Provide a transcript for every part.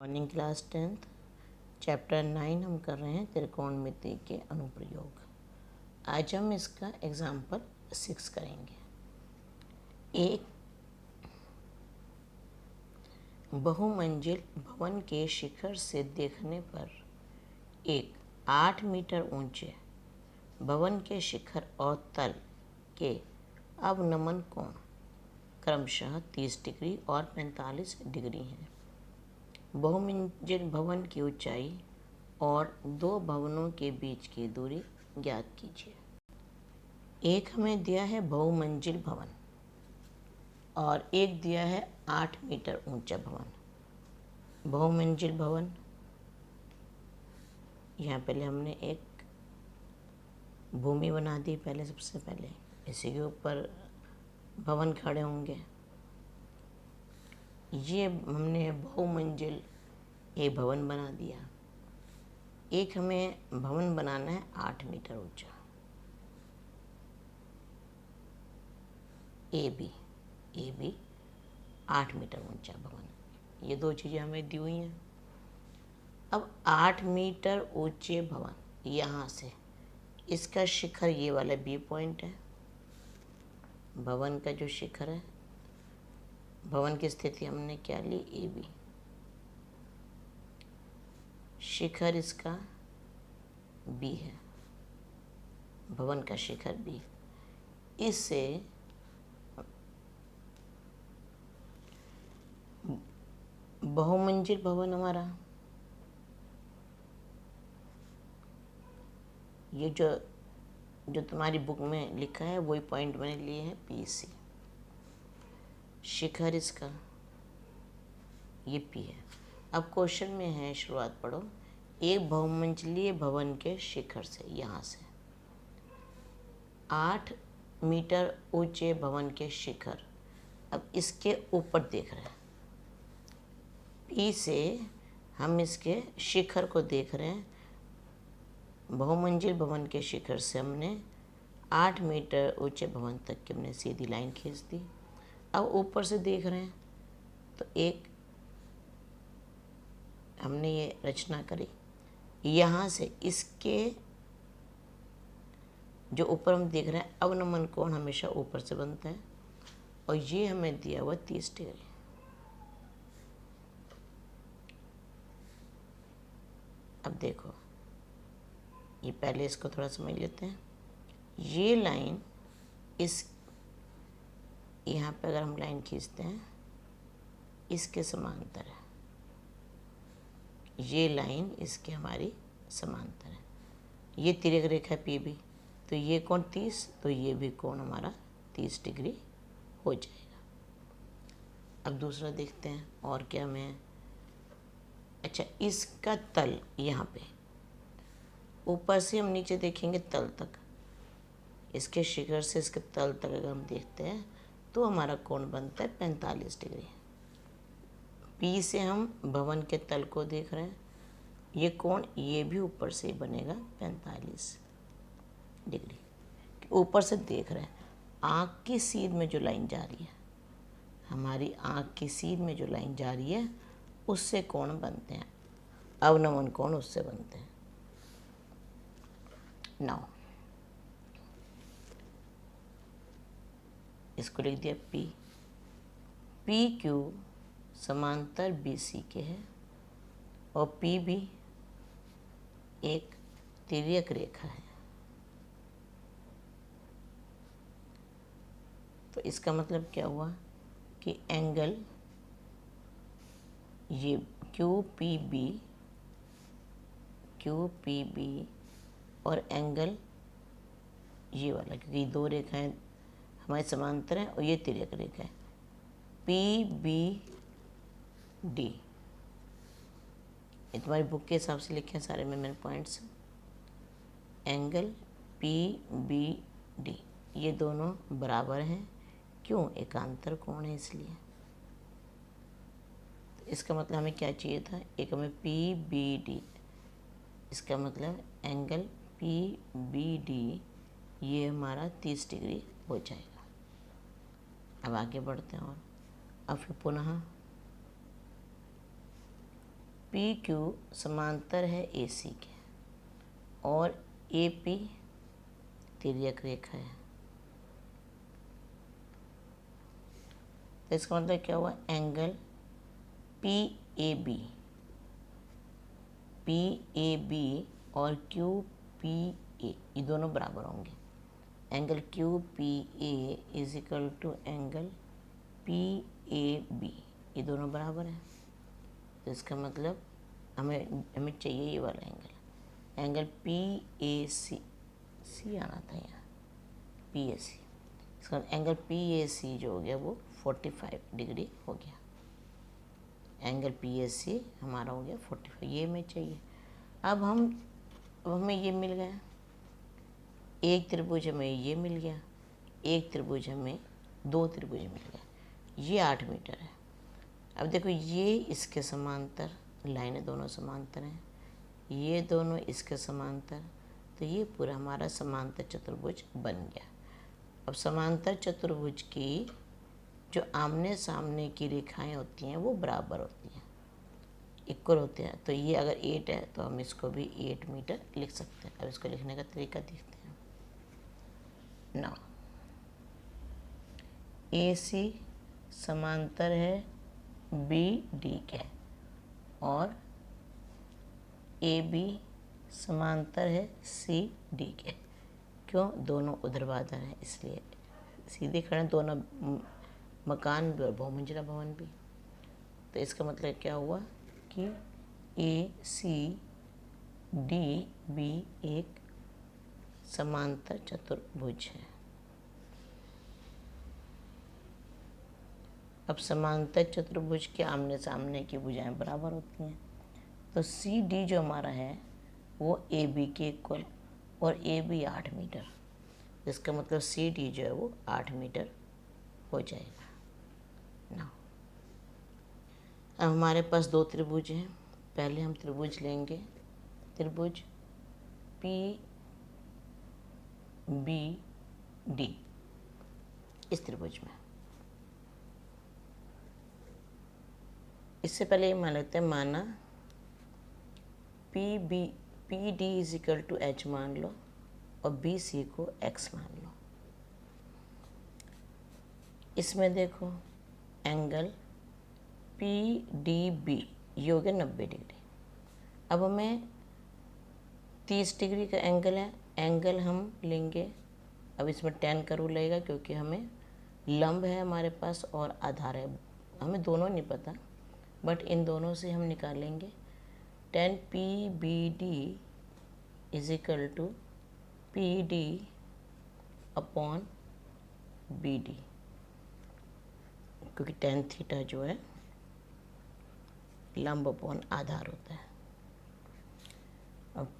Morning class 10th chapter 9 हम कर रहे हैं त्रिकोणमिति के अनुप्रयोग। आज हम इसका एग्जाम्पल 6 करेंगे। एक बहुमंजिल भवन के शिखर से देखने पर एक 8 मीटर ऊंचे भवन के शिखर और तल के अवनमन कोण क्रमशः 30 डिग्री और 45 डिग्री हैं। बहुमंजिल भवन की ऊंचाई और दो भवनों के बीच की दूरी ज्ञात कीजिए। एक हमें दिया है बहुमंजिल भवन और एक दिया है 8 मीटर ऊंचा भवन। बहुमंजिल भवन, यहाँ पहले हमने एक भूमि बना दी। पहले सबसे पहले इसी के ऊपर भवन खड़े होंगे। ये हमने बहुमंजिल एक भवन बना दिया। एक हमें भवन बनाना है 8 मीटर ऊंचा, ए बी 8 मीटर ऊंचा भवन। ये दो चीज़ें हमें दी हुई हैं। अब 8 मीटर ऊंचे भवन, यहाँ से इसका शिखर ये वाला बी पॉइंट है। भवन का जो शिखर है, भवन की स्थिति हमने क्या ली, ए बी। शिखर इसका बी है, भवन का शिखर बी। इससे बहुमंजिल भवन हमारा, ये जो तुम्हारी बुक में लिखा है वही पॉइंट मैंने लिए हैं, पी सी। शिखर इसका ये पी है। अब क्वेश्चन में है, शुरुआत पढ़ो। एक बहुमंजिलीय भवन के शिखर से, यहाँ से 8 मीटर ऊंचे भवन के शिखर, अब इसके ऊपर देख रहे हैं। पी से हम इसके शिखर को देख रहे हैं। बहुमंजिल भवन के शिखर से हमने 8 मीटर ऊंचे भवन तक की हमने सीधी लाइन खींच दी। अब ऊपर से देख रहे हैं तो एक हमने ये रचना करी। यहाँ से इसके जो ऊपर हम देख रहे हैं, अवनमन कोण हमेशा ऊपर से बनता है और ये हमें दिया हुआ 30 डिग्री। अब देखो, ये पहले इसको थोड़ा समझ लेते हैं। ये लाइन इस यहाँ पे अगर हम लाइन खींचते हैं, इसके समांतर है। ये लाइन इसके हमारी समांतर है। ये तिर्यक रेखा है पी बी, तो ये कोण 30, तो ये भी कोण हमारा 30 डिग्री हो जाएगा। अब दूसरा देखते हैं और क्या में। अच्छा, इसका तल यहाँ पे ऊपर से हम नीचे देखेंगे तल तक, इसके शिखर से इसके तल तक अगर हम देखते हैं तो हमारा कोण बनता है 45 डिग्री। पी से हम भवन के तल को देख रहे हैं, ये कोण ये भी ऊपर से ही बनेगा 45 डिग्री। ऊपर से देख रहे हैं, आँख की सीध में जो लाइन जा रही है, हमारी आँख की सीध में जो लाइन जा रही है, उससे कोण बनते हैं, अवनमन कोण उससे बनते हैं। नाउ इसको लिख दिया पी। पी क्यू समांतर बी सी के है और पी भी एक तिर्यक रेखा है। तो इसका मतलब क्या हुआ कि एंगल ये क्यू पी बी और एंगल ये वाला, क्योंकि दो रेखाएं हमारे समांतर हैं और ये तिर्यक रेखा है, पी बी डी। ये तुम्हारी बुक के हिसाब से लिखे हैं सारे में मैंने points. Angle P B D ये दोनों बराबर हैं, क्यों, एकांतर कोण है इसलिए। तो इसका मतलब हमें क्या चाहिए था, एक हमें पी बी डी, इसका मतलब एंगल पी बी डी ये हमारा 30 डिग्री हो जाएगा। अब आगे बढ़ते हैं और अब फिर पुनः पी क्यू समांतर है ए सी के और ए पी तिर्यक रेखा है। तो इसका मतलब क्या हुआ, एंगल पी ए बी और क्यू पी ए ये दोनों बराबर होंगे। Angle Q P A is equal to angle P A B, ये दोनों बराबर है। तो इसका मतलब हमें चाहिए ये वाला एंगल पी ए सी आना था यहाँ, पी ए सी। इसका एंगल पी ए सी जो हो गया वो 45 डिग्री हो गया। एंगल पी ए सी हमारा हो गया 45, ये हमें चाहिए। अब हमें ये मिल गया, एक त्रिभुज हमें ये मिल गया, एक त्रिभुज हमें, दो त्रिभुज मिल गया, ये 8 मीटर है। अब देखो ये इसके समांतर, लाइनें दोनों समांतर हैं, ये दोनों इसके समांतर, तो ये पूरा हमारा समांतर चतुर्भुज बन गया। अब समांतर चतुर्भुज की जो आमने सामने की रेखाएं होती हैं वो बराबर होती हैं, इक्वल होते हैं। तो ये अगर 8 है तो हम इसको भी 8 मीटर लिख सकते हैं। अब इसको लिखने का तरीका देखते हैं। ना ए सी समांतर है बी डी के और ए बी समांतर है सी डी के। क्यों, दोनों ऊर्ध्वाधर हैं इसलिए सीधे खड़े, दोनों मकान भी और बहुमंजिला भवन भी। तो इसका मतलब क्या हुआ कि ए सी डी बी एक समांतर चतुर्भुज है। अब समांतर चतुर्भुज के आमने सामने की भुजाएं बराबर होती हैं, तो सी डी जो हमारा है वो ए बी के इक्वल और ए बी 8 मीटर। इसका मतलब सी डी जो है वो 8 मीटर हो जाएगा ना। अब हमारे पास दो त्रिभुज हैं। पहले हम त्रिभुज लेंगे, त्रिभुज पी बी डी। इस त्रिभुज में इससे पहले ये मान लेते हैं, माना P D is equal to H मान लो और बी सी को एक्स मान लो। इसमें देखो एंगल पी डी बी ये हो गया 90 डिग्री। अब हमें 30 डिग्री का एंगल है, एंगल हम लेंगे। अब इसमें 10 का रूल लगेगा क्योंकि हमें लंब है हमारे पास और आधार है, हमें दोनों नहीं पता, बट इन दोनों से हम निकालेंगे। 10 P B D is equal to P D upon B D, क्योंकि tan थीटा जो है लंब अपॉन आधार होता है। अब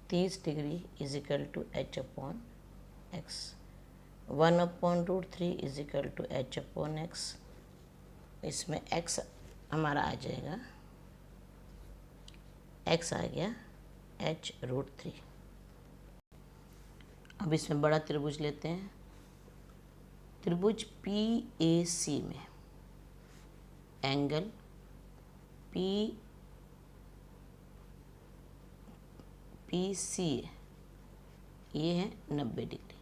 30 degree is equal to H upon X, 1/√3 is equal to H upon X. इसमें x हमारा आ जाएगा, x आ गया h√3। अब इसमें बड़ा त्रिभुज लेते हैं। त्रिभुज पी ए सी में एंगल पी सी ये है 90 डिग्री।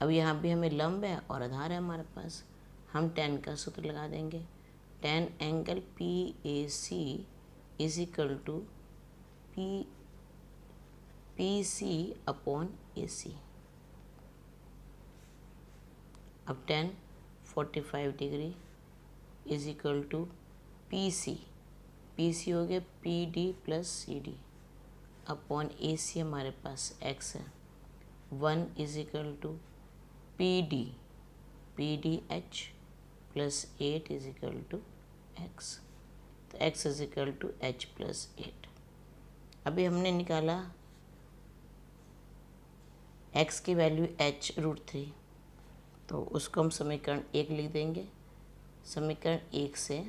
अब यहाँ भी हमें लंब है और आधार है हमारे पास, हम tan का सूत्र लगा देंगे। tan angle P A C is equal to P C upon A C. अब tan 45 degree is equal to P C हो गया P D plus C D upon A C हमारे पास x है, 1 is equal to P D H plus 8 is equal to X. तो x is equal to H plus 8। अभी हमने निकाला x की वैल्यू h√3, तो उसको हम समीकरण 1 लिख देंगे। समीकरण 1 से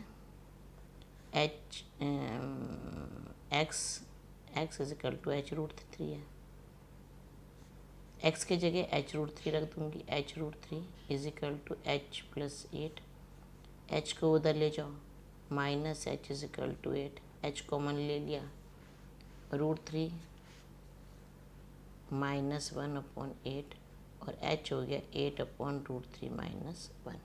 x is equal to h√3 है। x की जगह h√3 रख दूंगी, h√3 is equal to h plus 8। h को उधर ले जाओ, minus h is equal to 8, h common ले लिया, √3 -1/8 और h हो गया 8/√3 -1।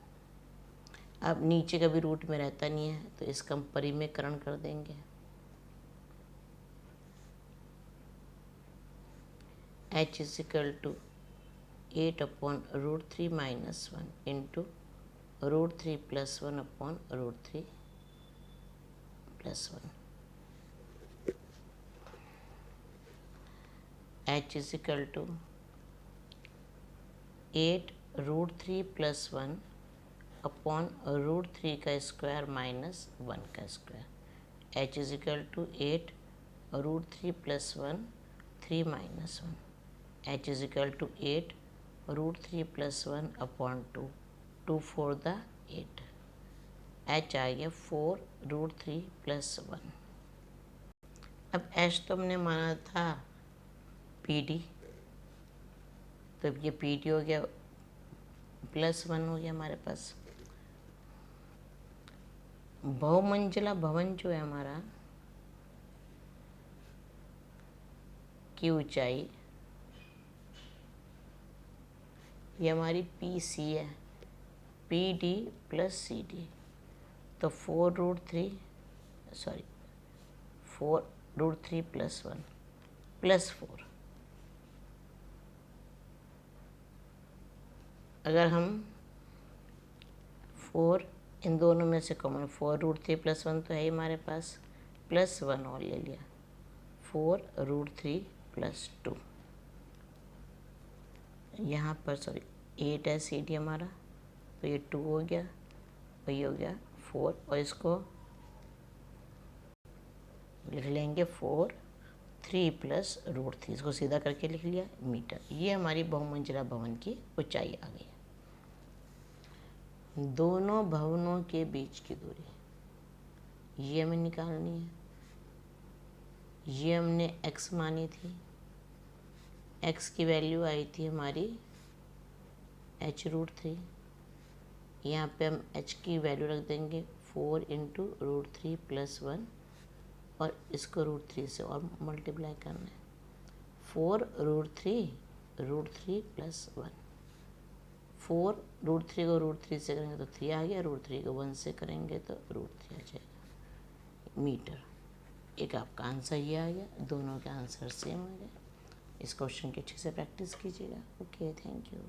अब नीचे का भी रूट में रहता नहीं है तो इसका हम परिमेयकरण कर देंगे। h is equal to 8/√3 -1 into √3 + 1/√3 + 1। h is equal to 8√3 + 1 upon √3 का स्क्वायर माइनस 1 का square. h is equal to 8√3 + 1 3 - 1। h is equal to 8√3 + 1 upon 2 2 4 द 8। h आ गया 4√3 + 1। अब h तो हमने माना था PD, तो अब ये PD हो गया +1 हो गया हमारे पास। बहुमंजिला भवन जो है हमारा की ऊंचाई ये हमारी PC है, PD + CD, तो 4√3 + 1 + 4। अगर हम 4 इन दोनों में से कॉमन 4√3 + 1 तो है ही हमारे पास, +1 और ले लिया 4√3 + 2। यहाँ पर 8 है CD हमारा, तो ये 2 हो गया और ये हो गया 4, और इसको लिख लेंगे 4√3 + √3, इसको सीधा करके लिख लिया मीटर। ये हमारी बहुमंजिला भवन की ऊंचाई आ गई। दोनों भवनों के बीच की दूरी ये हमें निकालनी है। ये हमने x मानी थी, x की वैल्यू आई थी हमारी h√3। यहाँ पे हम h की वैल्यू रख देंगे 4 × √3 + 1 और इसको √3 से और मल्टीप्लाई करना है। 4√3 √3 + 1। 4√3 को √3 से करेंगे तो 3 आ गया, √3 को 1 से करेंगे तो √3 आ जाएगा मीटर। एक आपका आंसर ये आ गया, दोनों के आंसर सेम आ गए। इस क्वेश्चन की अच्छे से प्रैक्टिस कीजिएगा। Okay, thank you.